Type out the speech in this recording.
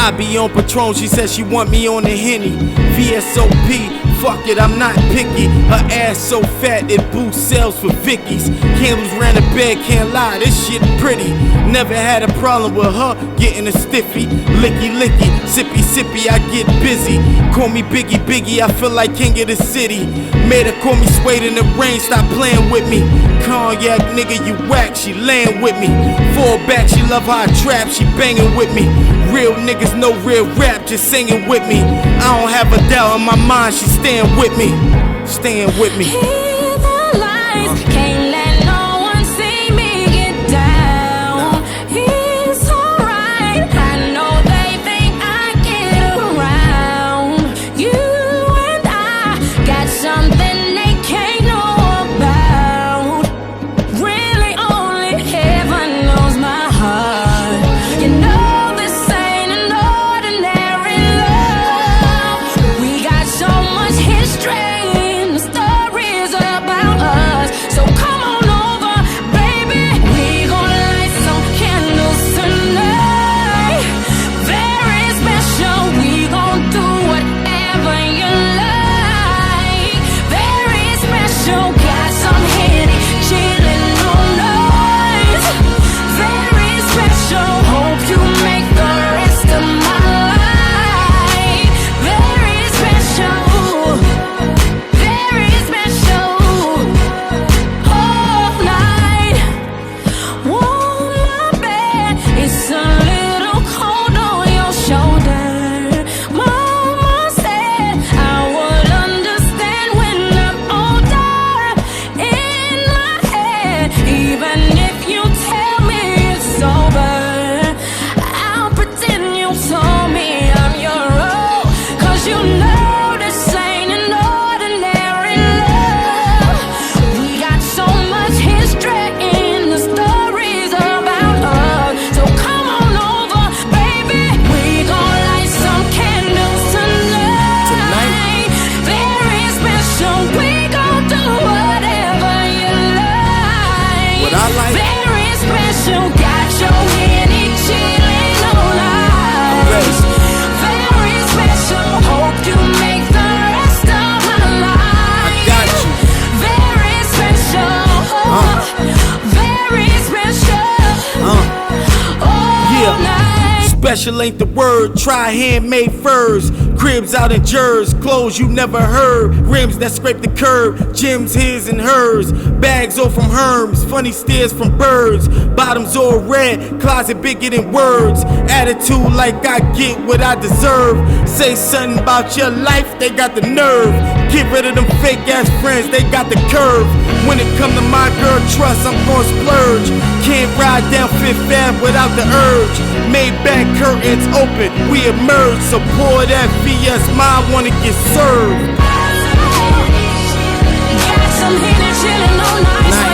I be on Patron, she said she want me on the Henny. Vsop, fuck it, I'm not picky. Her ass so fat it boosts sales for Vicky's. Candles ran the bed, can't lie, this shit pretty. Never had a problem with her getting a stiffy. Licky licky, sippy sippy, I get busy. Call me Biggie Biggie, I feel like king of the city. Made her call me Suede in the rain, stop playing with me. Cognac nigga, you whack, she layin' with me. Fall back, she love how I trap, she bangin' with me. Real niggas know real rap, just singing with me. I don't have a doubt in my mind, she staying with me. Staying with me. Hear the lights, can't let no one see me get down. It's alright, I know they think I get around. You and I got something they can't know about. Really only heaven knows my heart. You know this ain't an ordinary love. We got so much history. Very special, got your Henny chillin' all night. Very special, hope you make the rest of my life. I got you. Very special, very special. All night. Special ain't the word, try handmade furs. Cribs out in jers, clothes you never heard. Rims that scrape the curb, gems his and hers. Bags all from Herms, funny stares from birds. Bottoms all red, closet bigger than words. Attitude like I get what I deserve. Say something about your life, they got the nerve. Get rid of them fake ass friends, they got the curve. When it come to my girl trust, I'm gon' splurge. Can't ride down Fifth Ave without the urge. Maybach curtains open, we emerge. So pour that VS, mine wanna get served. Got some Henny chillin' all night.